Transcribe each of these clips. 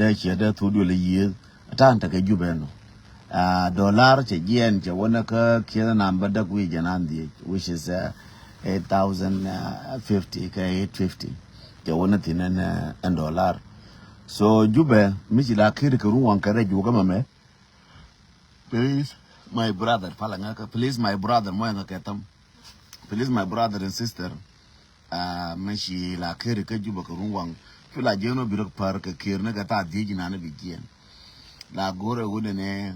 de che de tu du le yi tan ta ke jube no dollar che yen che wona ka kira number da ku janan di which is 8050 ka 850 che wona tinan an dollar so jube mi ci la kiri ko ruwan ka reju ga mame please my brother falanga ka please my brother mo nga ketam please my brother and sister mashi la kiri ka juba ka ruwan fila jeno birok par ka kirna ka ta di jina na bijiyan la gore wude ne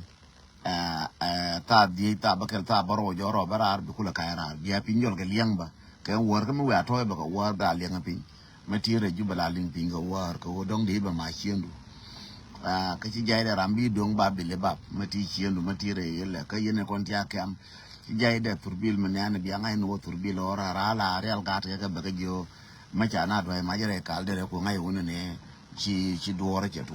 ta di ta bakar ta baro joro barar bi kula kayara biya pinjol ga liang ba ka war ka mu ya toy ba ka war da liang pin matire juba la ling pin ga war ko dong de ba ma chiendu ka ci jay da rambi dong ba bile ba mati chiendu matire yele ka yene kon tiya kam ci jay da turbil men yana biya ngai no turbil ora rala real ga ta ka ba ga jo ma cha na do ma jere kal de ko ngai wona ne ci duore ke to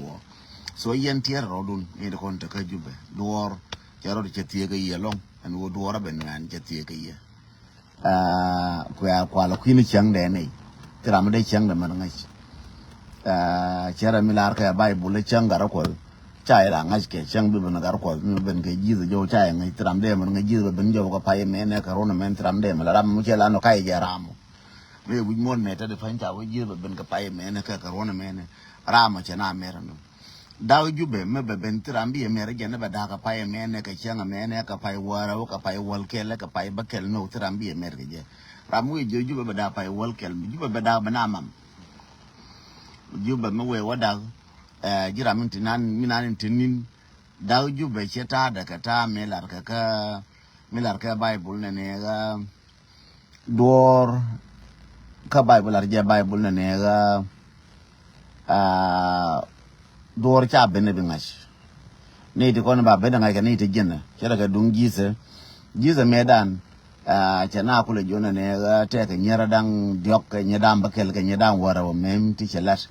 so yen tier rodun ni de kon ta ka jube duor jaro de tie ga yelong an wo duora ben nan je tie ga ye ko ya kwa la kwini chang de ne tira ma de chang de man ngai chera milar ka bible chang gar ko cha ira ngai ke chang bi ben gar ko ben ke ji jo cha ngai tira de man ngai ji ben jo ko pa ye me ne ka ro men tira de ma ram mu che la no kai ja ram we wi mon me ta de fan cha wo ji ben ka pa ye me ne ka ro ne me ne ram che na me ran daw jube me be ben trambi e mere gene ba da ka pa e mene ka changa mene ka pa wara ka pa wal kele ka pa bakel no trambi e mere je ramu je jube ba da pa wal kel jube ba da bana mam jube me we wada jira min tinan minan tinin daw jube cheta da ka ta melar ka bible ne ga dor ka bible ar je bible ne ga door cha bene bingash ne ti kon ba bene ngai ne ti jenna kira ga dung jise medan chana kula jona ne ga te ka nyara dang diok ka nyadam bakel ka nyadam wara o mem ti chelat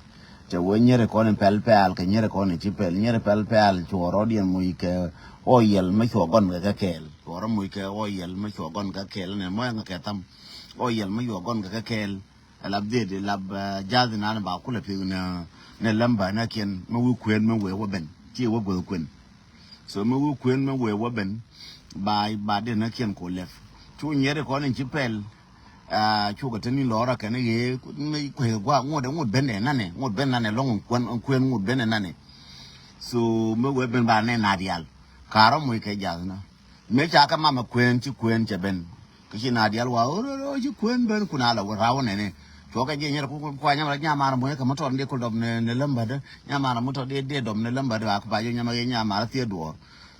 te wo nyere kon pel ka nyere kon ti pel nyere pel choro dien mu ke oyel ma cho gon ga kel choro mu ke oyel ma cho gon ga kel ne mo nga ke tam oyel ma yo gon ga kel lab de lab jaz na ba kula fi na lamba na ken mawu kwen mawe waben ti wo go kwen so mawu kwen mawe waben ba de na ken ko lef tu nyere ko nin chipel chu ga tani lora kan ye ni ko gwa ngode ngod ben na ne ngod ben na ne long kwen ngod ben na ne so mawe ben ba ne na dial karo mu ke jazna me cha ka mama kwen chi kwen che ben ki na dial wa o chi kwen ben kuna la rawo ne cho ka je nyere ko kwa nyama mo ka moto de ko dom ne lamba de nyama moto de dom ne lamba de ak ba je nyama tie do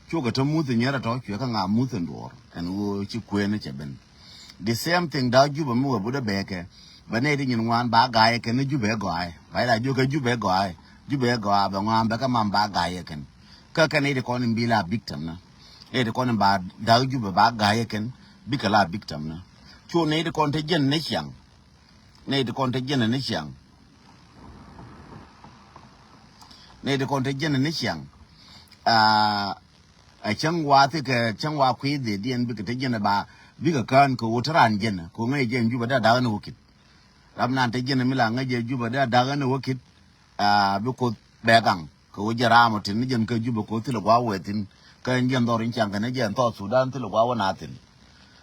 cho ka to mu te nyere to cho ka nga mu te do en wo chi kwen che ben the same thing da ju ba mu bu de beke ba ne de nyin wan ba ga ye ken ju be go ai ba la ju ka ju be go ai ba ngwan ba ka man ba ga ye ken ka ne de ko ni bila victim na ne de ko ni ba da ju ba ga ye ken bi ka la victim na cho ne de ko te jen ne chiang ne de konte jene ne chiang a changwa te ke changwa kwi de dien bi ke te jene ba bi ka kan ko utran jene ko ngai jen juba da na wukit ram nan te jene mila ngai je juba da na wukit bi ko begang ko jara mo tin jen ka juba ko tilo kwa wetin kan jen dorin chang ne jen to sudan tilo kwa wana tin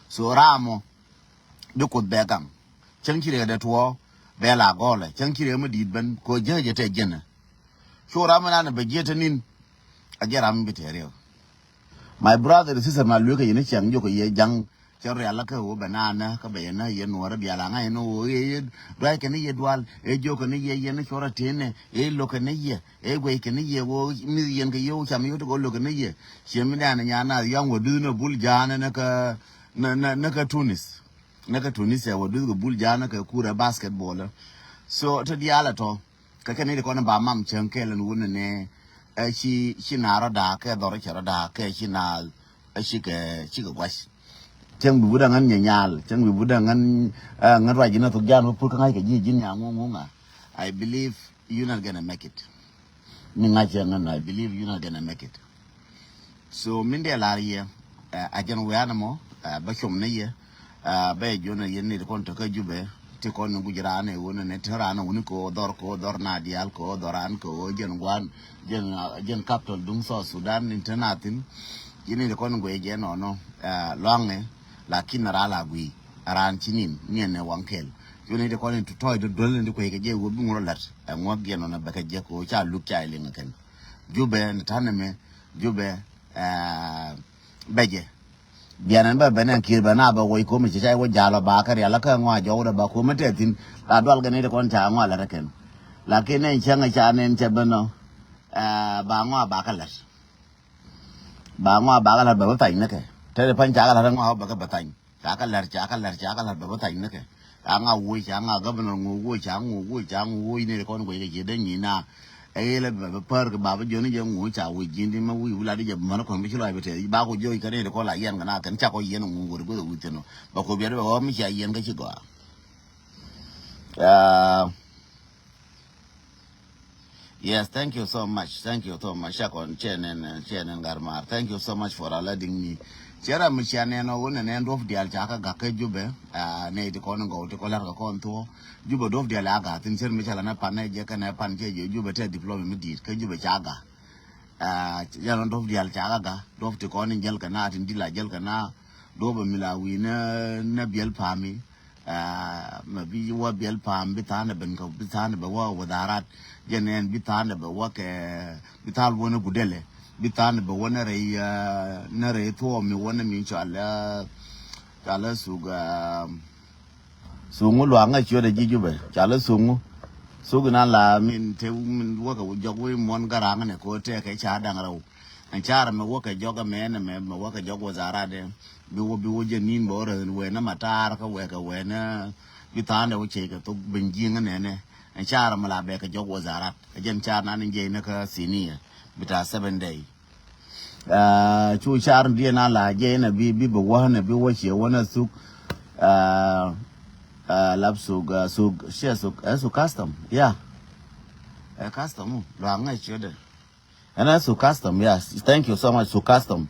so ramo bi ko begang chankire da tuwo bela gole chankire mu didban ko jeje te jena shora mana na bejeta nin ajara mu bitere my brother and sister ma luka yene chang joko ye jang chore ala ka wo banana ka be na ye no ra biala nga no ye dai ke ni ye dwal e joko ni ye ne chora tene e lo ke ni ye e gwe ke ni ye wo mi yen ke yo cham yo to lo ke ni ye chemi na nya na yang wo du no bul jana na ka Tunis naka Tunisia wadu bul jana ka kura basketball so to diala to ka kene ko na ba mam chankelen wona ne shi na rada ka dore cha rada ka shi na shi ka gwash chang bu da ngan nyal chang bu da ngan ra jina to jano pul ka ngai ka ji jin nya ngonga I believe you're not gonna make it ni ngacha ngan I believe you're not gonna make it so minde lariye ajan we anamo ba shom ne ye be jona yenni ko to ka jube te kon ngu jirane wona ne terana woni ko dor na dial ko doran ko jen gwan jen capital dung so Sudan internatin yini de kon ngu je no longe lakini rala gui aran chinin ne wankel yoni de kon to toy de dol ndi ko je wo bi ngoro lat ngwa ge no na baka je ko cha lu cha ile ngaken jube taname jube beje bianan ba banan kir bana ba woi ko mi chai wo jalo ba kar ya la ka ngwa jo da ba ko mate tin la dwal ga ne de kon cha ngwa la reken la ke ne changa cha ne che bano ba ngwa ba ka la ba tai ne ke te pan cha la ngwa ba ka ba tai cha ka la ba tai ne ke nga wo cha nga ga bano wo cha ne kon ko ge de ni na ele ba par ga ba jo ni je ngu cha wo jin di ma wi wula di je ma ko mi chlo ai bete ba ko jo ka ne ko la yan ga na kan cha ko yen ngu go go wi te no ba ko bi ba mi cha yen ga chi go yes, thank you so much. Shakon Chen and Garmar. Thank you so much for allowing me. Chera Michane no one and end of the Alchaka Gaka Jube, Nate Congo to Color Contour, Juba Dov de Alaga, Tinser Michalana Pane, Jacan Panje, Juba deployment deed, Kajuba Chaga, Yaron Dov de Alchaga, Dov to Con in Jelcana, in Dilla Jelcana, Doba Mila Wina, Nabiel Pami, maybe you were Biel Pam, Bitana Benko, Bitana Bawa with Arat, Janen Bitana Bawa, Bital Wona Budele. Bitan ba wona na re to mi wona mi chala suga sungu lo anga chyo de jiju be chala sungu na la min te min wo ka jogwe mon garanga ne ko te ka cha dang raw an chara me wo ka joga me wo ka jogo zara de bi wo je nin bo re we na matar ka we na bitan de wo che ka to benjinga ne an chara mala be ka jogo zara jen chara na nje na ka siniya bita 7 day chu char dia na la je na bi bo na bi wo che wona suk lab suk she suk custom yeah custom lo anga chede ana suk custom yes thank you so much suk custom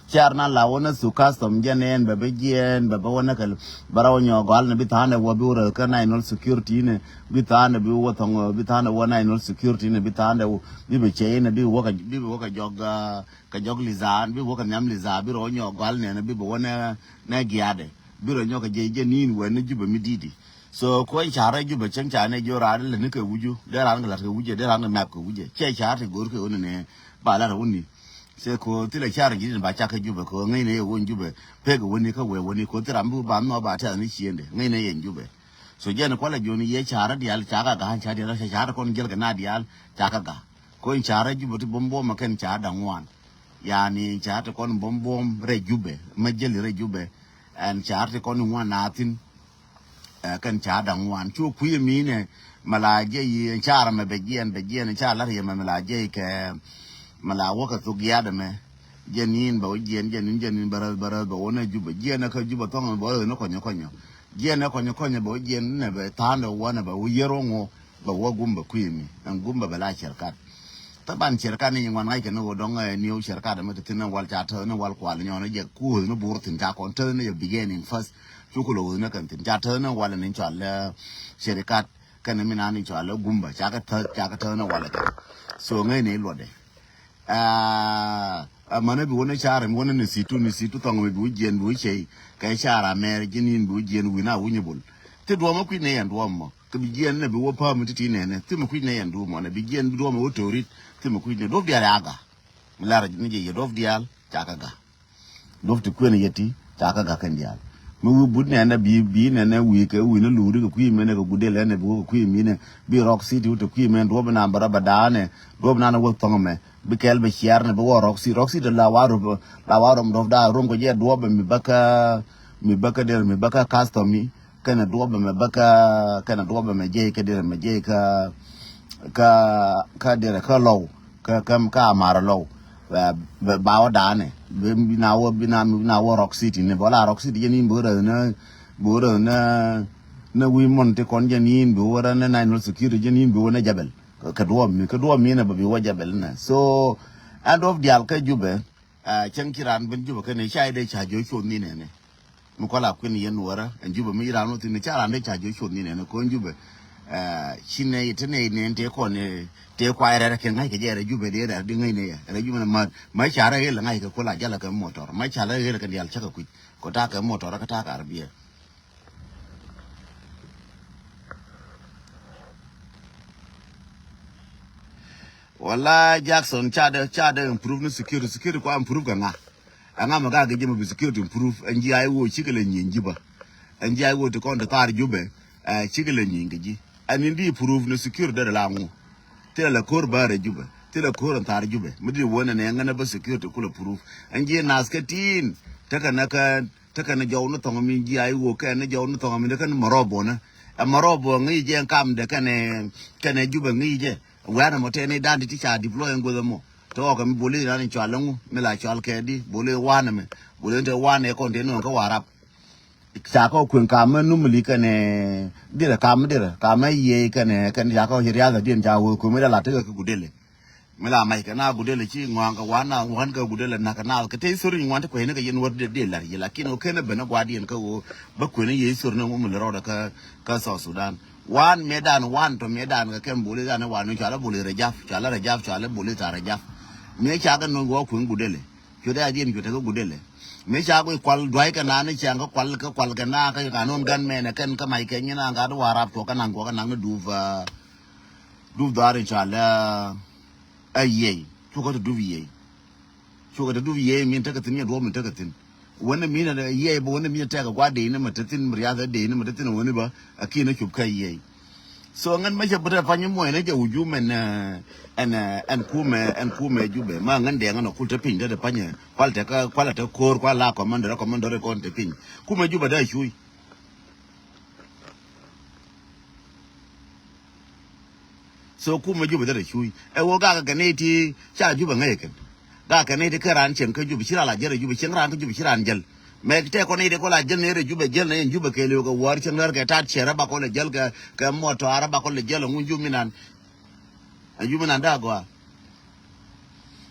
char na la wona suk custom jenen be jien be wona kal baraw nyo gal na bitane wo bi wora ka national security ne bitane bi wo thong bitane wo national security ne bitane bi be che ne bi wo ka jog lizan bi wo ka nyam liza bi ro nyo gal ne bi bo wona na giade bi ro nyo ka je nin wo ne juba mi didi so ko chara juba chen cha ne jo ra le ne ka wuju de ra ngala ka wuje de ra na map ka wuje che cha te gor ko ne ba la woni se ko tile chara gi ba cha ka juba ko ngai ne won juba pe ko woni ka we woni ko tira mbu ba no ba ta ni chiende ngai ne yen juba so je ne ko la joni ye chara dial cha ka ga cha de chara kon gel ga na dial cha ka ga ko chara juba ti bombo ma kan cha da ngwan yani cha ta kon bombo re jube ma jeli re jube an cha ta kon ngwan natin kan cha da ngwan chu ku mi ne malaje yi chara ma be gien cha la ye ma malaje ke mala waka to giya da me jenin ba jenin bara ba wona juba jena ka juba to ba no konyo jena konyo ba jen ne ba tanda wona ba yero ngo ba wa gumba kuimi an gumba bala sharkat taban sharkat ni ngwan ai ke no don ni o sharkat da mata tinan wal cha ta no wal kwal nyo no je ku no burtin ta kon ta ne beginning first chukulo no kan tin cha ta no wal ni chala sharkat kan mi na ni chala gumba cha ka ta no wal ka so ngai ne lo de mana bi wona chara mi wona ni situ tongo bi jen bu che ka chara mer jinin bu jen wi na wunyebul te do ma ku ne yan do mo ke bi jen ne bi wo pa mu titi ne te mu ku ne yan do mo na bi jen do mo wotori te mu ku ne do bi ala aga mi lara ni je do dial chaka ga do ti ku ne yeti chaka ga kan dial mu bu ne na bi ne wi ke wi ne lu ri ku mi ne ko gudele ne bu ku mi ne bi rock city to ku mi do na bara badane do na wo tongo me bikel be chiar ne bo roxy de la waro do da rom ko je do be mi baka custom mi kana do be me baka kana do be me je ke de me je ka de ka low ka mara low ba wa da ne be na wo roxy ne bola roxy je ni bo na wi mon te kon je ni bo ra na national security je ni bo na jabel ka do mi na ba bi wajabel na so and of dial ka jube chen kiran ben jube ka ne chai de cha jo chu ni ne mu ko la kwen yen wora en juba mi ran no tin cha ran de cha jo chun ni ne ko juba chine itene ne te ko ne te kwa era ke ngai ke jere juba de da de ngai ne ya re juba ma cha ra la ngai ke ko la jala ke motor ma cha ra la ke dial cha ka ku ko ta ke motor ka ta ka arbia wala Jackson cha de improve no security ko improve ga nga anga ma ga ge mu security improve anji ai wo chikele nyingi ba anji ai wo to kon tar jube chikele nyingi ji ani ndi proof no security da la ngu te la kor bare jube te la kor tar jube mudi wona ne ngana ba security kula proof anji naskatin taka na jaw no tonga mi ji ai wo ka na jaw no tonga mi da kan marobo na marobo ngi je kam de kane jube ngi je wana motene dandi ti cha deploy ngo mo to ka mi bole na ni chalangu me la chal ke di bole wana me bole te wana e konde no ka warap cha ko kun ka ma nu mli ka ne dire ka ma ye ka ne kan ya ko hiria da din ja wo ku me la te ka gudele me la mai ka na gudele chi ngwanga wan ka gudele na ka na ka te sori ngwante ko ne ka yen wor de la ye lakini o ke ne be na gwadi en ka wo ba ku ne ye sori ne mo le ro da ka South Sudan wan medan wan to medan ka ken bole da ne wan cha la bole rejaf cha la bole ta rejaf me cha ga no go ku gudele jo da din jo te ko gudele me cha ko kwal dwai ka na ne cha ga kwal ka na ka non gan me ne ken ka mai ke ni na ga do warap to ka na go ka na du da rin cha la aye to ko du ye to ko du ye min ta ka tin ya do min ta ka tin wannan mi na ye ba wannan mi ta ka gwa de ne matatin murya da de ne matatin wani ba akina kyub kai ye so ngan ma jabra fanyi mo ne je ujumen en kume jube ma ngan de ngan ko te pin de panye kwalta kor kwala commander ko te pin kuma juba da shui so kuma juba da shui e wo ga ne ti cha juba ngai ken ga ne ti karan chen ka juba shira la jere juba chen ran ka juba shiran jel me te ko ne de ko la jel ne re juba jel ne juba ke le ko war chen gar ka ta chera ba ko le jel ka moto ara ba ko le jel ngun juminan ajuminan da go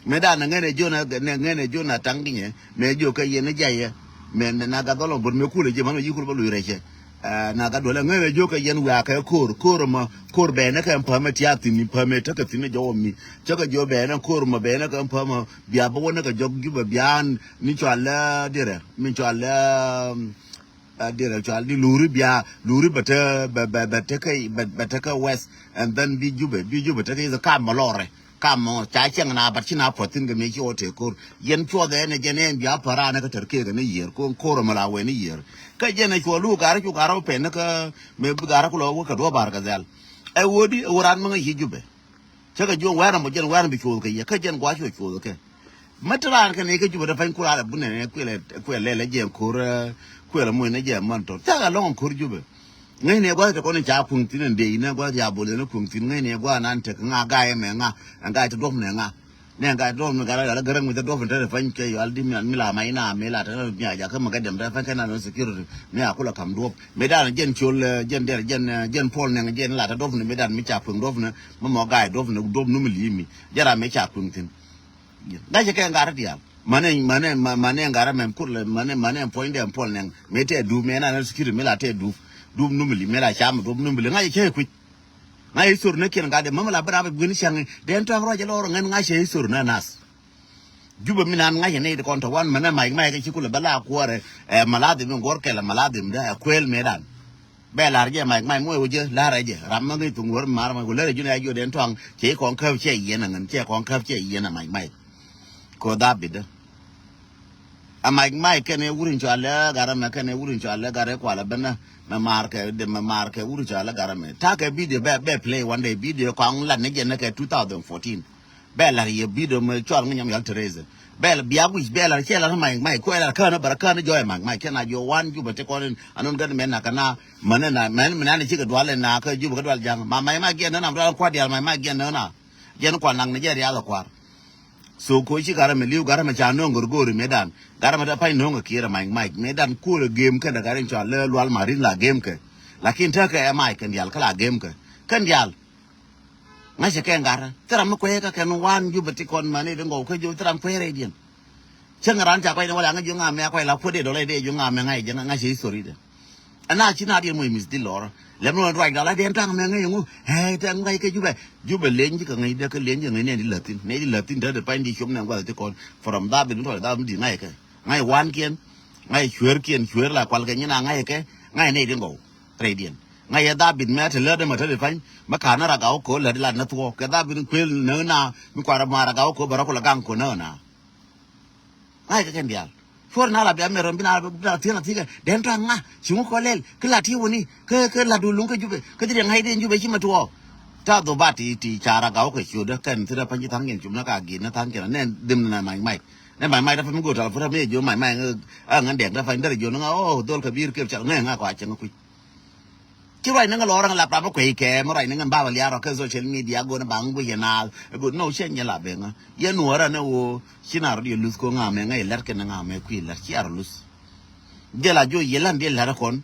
me da na ngene jona tangdinye me jo ka yene jaye me na ga dolo bur me kule je mano yikul ba lu reche na ga dole ngene jo ka yen wa ka kor be na kan pama tiati ni pama ta ka tine jo mi ta ka jo be na kor ma be na kan pama bia ba wona ka jog giba bian ni chala dire mi chala dire chala di luri bata ka west and then bi jube ta ka is ka malore kamo cha chang na bat china potin ga me ki ote kor yen cho de ne jene bia para na ka terke ga ne yer ko kor mala we ne yer ka jene cho lu gar chu garo pe na ka me gar ko lo ka do bar ga zal e wodi uran ma hi jube cha ga jo wa na mo jen wa na bi cho ka ye ka jen gwa cho ka matran ka ne ka jube da fan kula da bunne ne kwele jen kor kwele mo ne jen man to ta ga long kor jube ngai ne gwa ta ko ne cha pung tin de ina gwa ya bole ne pung tin ngai ne gwa nan te nga ga ye me nga anga ta dom ne nga ne ga dom ga la garang mi ta dom ta fan ke yo aldi mi la mai na me la ta mi ya ka ma ga dem ta fan kana no security me akula kam do me da jen chol jen pol ne jen la ta dom ne me da mi cha pung dom ne mo ga dom ne dom no mi li mi jara me cha pung tin da je ka ngara dia mane ngara me kurle mane point dem pol ne me te du me na security me la te du dum numli mela cham dum numli ngai che ku ngai sur ne ken ga de mamala bra ba gni chang den to ro je loro ngai ngai che sur na nas juba minan ngai ne de konto wan mana mai ke chikula bala kuore malade mi gor ke la malade da kwel medan bela je mai mo je la ra je ram ngai tung wor mar ma gule ju ne ayo den tong che kon ka che yen ngan che kon ka che yen mai ko da bida amai ke ne wurin chala garama ke ne wurin chala gare kwala bana ma marke wurin chala garama ta ke video be play one day video ko an la ne je ne ke 2014 bela ye video me chol ngam yal Teresa bela biya wis bela che la mai ko la kana baraka ne joy mai ke na jo wan ju bete ko anon gan men na kana manana men ne chi ka dwale na ka ju ka dwal jang ma ge na dwal kwa dial ma ge na jen kwa nang ne je ya la kwa so ko chi garama liu garama cha no ngorgori medan garama da pai no ngakira mai medan cool game ka da garin cha le lwal marin la game ka lakin ta ka mai kan yal kala game ka kan yal ngai se ken gara tram ko ka kan wan ju beti kon mane de ngo ka ju tram ko re dien chẳng ran chả quay nó là ngay dùng ngàm mẹ quay là phốt để đó lại để dùng ngàm mẹ ngay chẳng ngay chỉ sorry đấy anh nào chỉ nào đi mua mis đi lor làm nó rồi đó lại đem trang mẹ ngay dùng hey trang ngay cái chú bè lên chứ cái ngay đó cái lên như ngay này đi lợn tin đó để phải đi xuống này qua thì còn from đó bên đó đó đi ngay cái ngay one ngay chuối là qual cái như nào ngay cái ngay này đi ngủ trade điện ngay đó bên mẹ thì lợn đó mà thôi phải mà khả năng là gạo cổ lợn là nó thua cái đó bên quên nữa na mình qua mà là gạo cổ bảo có là gang cổ nữa na ngay cái dia for na la bia meron bina tina tiga den tranga chimu ko lel kala ti woni ke la dulung ke jube ke dia ngai den jube chima tuo ta do bati ti cara gao ke chuda kan tira panji thang ngen chumna ka gi na thang ke na dim na mai da fa go ta fa me jo mai ngan dek da fa ndar jo na o dol ka bir ke cha ngai nga kwa chang ku chứ vậy nó lo rằng là bà quậy kè mà vậy nó ba vào liao cái social media go nó bằng cái nào go no chen nhà là bên á yên nuôi ra nó xin nào đi lose ko ngam ngay lát cái ngam mấy quy lát chi lose giờ là jo yelan đi là con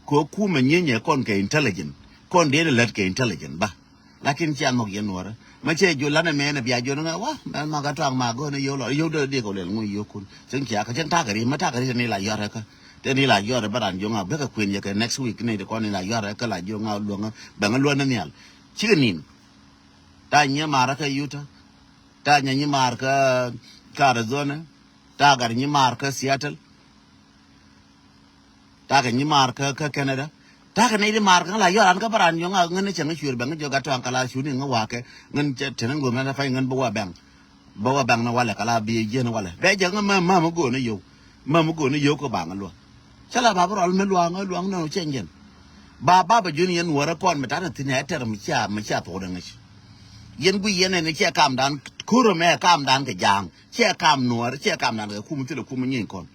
ko ku mà nhớ con cái intelligent con đi là cái intelligent ba lakin chi ăn một yên nuôi ra mà chơi jo là mẹ nó bia jo nó quá mà cái trang mà go nó yo đó đi go lên ngồi yo kun chẳng chả cái chân ta cái gì mà ta cái gì này là do ra cái thế này là do bà đàn dùng à biết cái quyền gì cái next week này thì con này là do cái là dùng à luôn bằng cái luôn này chứ nín ta nhớ mà cái Utah ta nhớ mà cái Arizona ta cái nhớ mà cái Seattle ta cái nhớ mà cái Canada ta cái này đi mà cái là do anh cái bà đàn dùng à ngân chẳng cái chuyện bằng cái do cái trang cái là chuyện này ngân hoa cái ngân trên ngân ngân nó phải ngân bao bang nó qua là cái là bia gì nó qua là bây giờ ngân mà go nó yêu mà go nó yêu có bằng luôn chả là bà bảo mình luang nó chen gen bà juni yen wara kon mà ta là tin heter mà cha to đằng ấy yen gu yen này cha cam đan kuro mẹ cam đan cái giang cha cam nuor cha cam đan cái khu mình khu mình nhìn con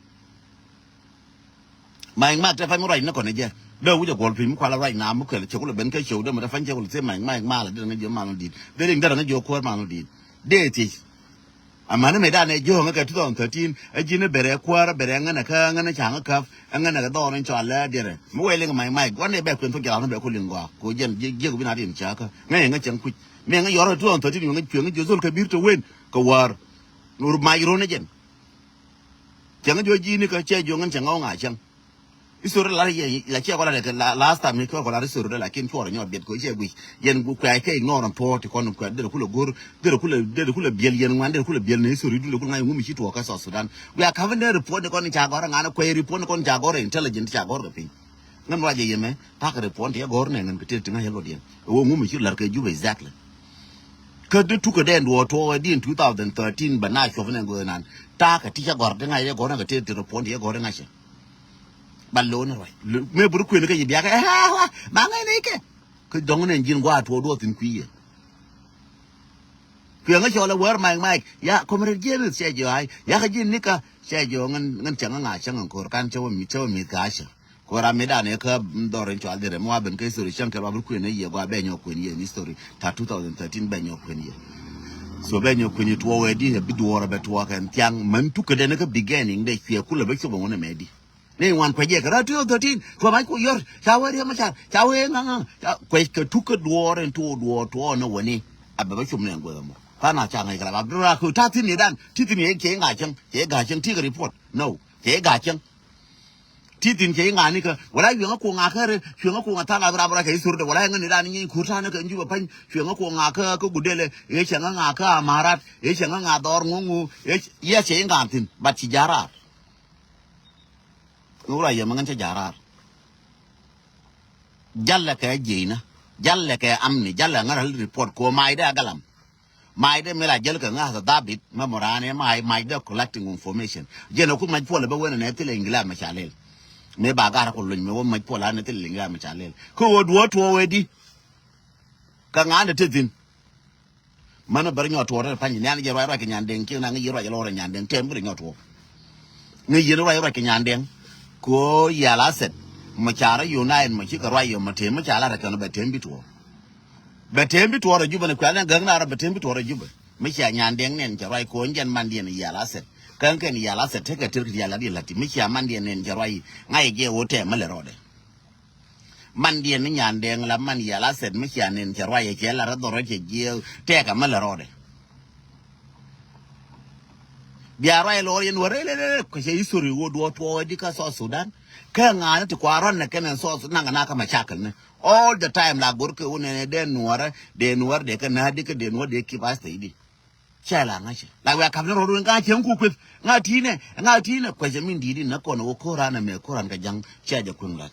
mà ta phải nói nó còn này chứ đâu có còn phim qua là right now mới kể là chỗ là bên cái chỗ đó mà ta phải chỗ là thế mà là đừng có mà nó đi để đừng nó vô qua mà nó đi để thì mà nó mới đã này vô cái 2013 ai chỉ nó bere qua bere ngân cái chẳng cái ngân cái đo nên cho là đi rồi mỗi lần mày quán này bé quyền thôi nó bé quyền liền qua cố dân giết cái nào điểm chả cái ngay chẳng quy mẹ ngay giờ 2013 cái chuyện cái cái biết cho quên cái war nur mai rồi này dân chẳng cái gì này cái chơi vô ngân chẳng ngao ngả chẳng isur la chia ko la last time ko la isur la kin ko nyo bet ko je gui yen gu kwa ke no ran port ko no kwa de ko gor de ko biel yen wan de ko biel ne isur du ko ngai ngumi chi to ka so Sudan we are covered the report ko ni cha gor ngana ko report ko cha gor intelligent cha gor pe ngam wa je yeme ta ka report ya gor ne ngam ke te ngai lo dien wo ngumi chi lar ke ju exactly ka de tu ko den wo to din 2013 bana ko ne go nan ta ka ti cha gor de ngai gor na ke te report ya gor ngai ballo na rồi me buru quyền cái gì bia cái mà ngay này cái dòng này nhìn qua thua đua tiền quý quyền cái chỗ là where mai ya không được gì được xe ai ya cái gì nika xe jo ngân chẳng ngã chẳng còn can cho mi cả chứ có ra mấy đàn này cái đồ rồi cho để mua bên cái story chẳng cái buru quyền này qua bên nhau quyền này story ta 2013 bên nhau quyền này so bên nhau quyền thua vậy đi bị đua ra bị thua cái tiếng mình tu cái này cái beginning đây phía kula bị số bằng nó mày đi nên hoàn quay về cái đó 2013 thua máy của yor chào ơi mà chào ơi ngang quay cái thu cái đùa nó vậy nè à bà chụp này của nó ta nào chàng này cái là bà cứ ta tin này đan tin này cái ngài chăng cái thi cái report no cái ngài chăng tin cái ngài này cái vậy là chuyện của ngài cái chuyện của ta là bà cái sửa được vậy là người đan này khu ta nó cái như vậy chuyện của ngài cái bụi đê cái chuyện ngài cái amarat cái chuyện ngài đor ngu cái chuyện ngài tin bắt chỉ jara ngura ya mangan jarar jalla ka jina jalla ka amni jalla ngara report ko mai da galam mai da mela jal ka ngasa david mamorane mai da collecting information jeno ku mai pola ba wona ne tele ingla ma chalel me ba gara ko luñ me wo mai pola ne tele ingla ma chalel ko wo to wedi ka ngande tedin mana bar nyoto ra panyi ne je ra ke nyanden ki na ngi ro ya lo ra nyanden tembu nyoto ngi ro ke nyanden ko yala set ma chara united ma chika rayo ma te ma chala ra kana betembi to ra juba ne kwala gangna ra betembi to ra juba ma cha nyandeng nen cha rai ko njen mandien yala set kan yala set te ka tir yala di lati ma cha mandien nen cha rai ngai ge wote ma le rode mandien nyandeng la man yala set ma cha nen cha rai ke la ra do ra ke ge te ka ma le rode biara lo yen wore le ko se isuri wo do to di ka so Sudan ka nga ti kwaron na kenen so na na ka machakal ne all the time la gor ke une de nuora de ka na di ka de nuora de ki pasta idi chala nga che la wa ka ro nga chen ku kwet nga ti ne ko je min di na ko no ko rana me ko ran ka jang cha ja kun lat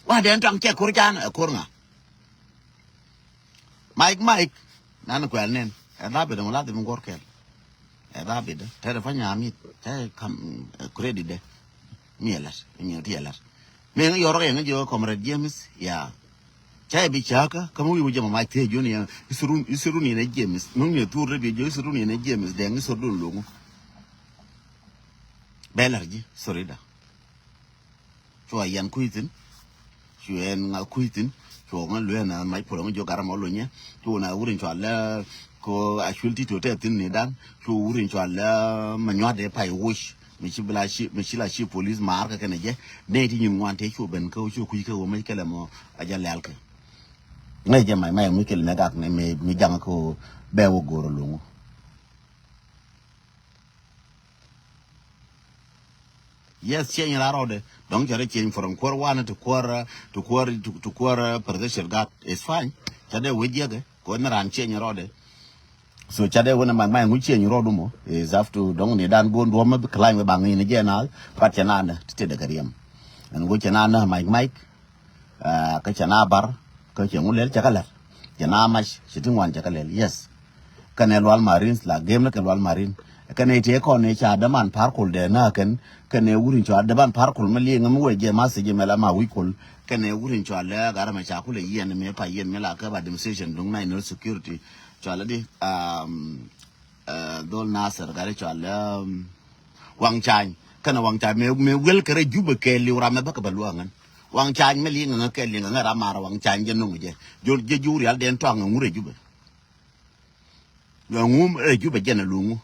wa den tang che ko jan ko nga Mike nan ko nen na be de la de ngor kel Rabbit, Terrafanya meat, come credit de Mielas, in your dealers. May your ring, your comrade James, ya. Chai Bichaka, come with your Mike Junior, is Runi and a James, no near two review, is Runi and a James, then is Odun. Bellargy, Sorida. So I am quitting, she and I'll quitting, so I'm learn and my poem, your Garamolonia, to an hour into a ko ashulti to te tin ne dan to wurin to Allah manwa de pai wish michila shi police mar ka kana je ne ti nyin wan te chu ben ko chu ku ko mai kala mo aja lal ka ngai je mai mi kel ne gak ne mi jang ko be wo goro lungu yes chen la rode donc jare chen from kor wana to kor presidential gat is fine tade wejege ko na ran chen rode so chade wona man nguche ni rodu mo is have to dong ni dan gon do ma climb bang ni general pat chana na tete de kariam an go chana na Mike ka chana bar ka chengu lel chakala chana mach siting wan chakala yes kanel wal marines la game na kan wal marine kane te ko ne cha da man parkul de na kan kane wurin cha da ban parkul mali ngam we je ma se je mela ma wikul kane wurin cha la gara ma cha kule yen me pa yen mela ka ba demonstration dung na security chala di dol nasar gare chala wang chan kana wang chan me wel kare juba ke liura me baka baluangan wang chan me li nga ke li nga ra mara wang chan je nungu je je juri al den tong ngure juba ngum juba je na lungu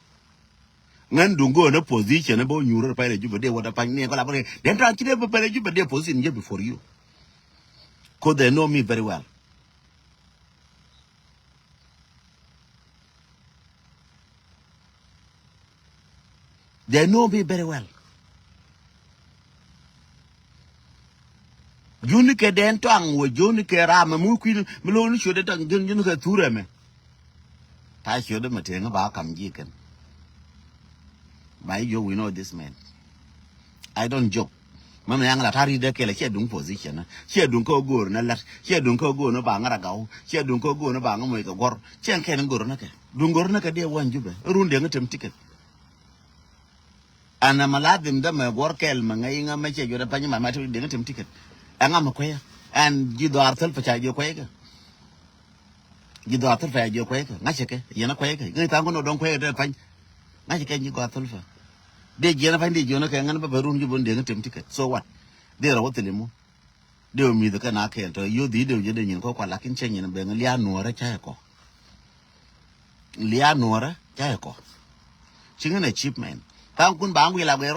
ngan dungo na position bo nyuro pa juba de wada pa ne ko la bare den tong kide pa juba de position je before you cause they know me very well. They know me very well. Juni ke den tong wo juni ke ra ma mu kwil mi lo ni shode tang juni ke ture me. Ta shode ma te nga ba kam ji ken. By you we know this man. I don't joke. Mama yang la tari de ke la che dung position na. Che dung ko gor na la. Che dung ko gor na ba ngara gaw. Che dung ko gor na ba ngamoy ka gor. Chen ke ngor na ke. Dung gor na ke de wan jube. Run de ngatem ticket. Ana maladim da me gor kel ma ngai nga me che jode pa nyama ma de ngatem ticket. Anga ma koya. And gido artel pa cha jo koya ka. Gido artel fa jo koya ka. Ngache ke. Yena koya ka. Ngai ta ngono don koya de pa. Ngache ke gido artel fa. De jena pa de jona ke ngana ba barun jubon de ngatem ticket. So what? De ra wote lemu. De o mi de kana ke to yo di de je de nyin ko kwa lakin chen nyin be ngali anora cha ko. Li anora cha ko. Chinga na cheap man. Ta kun ba ngwi la be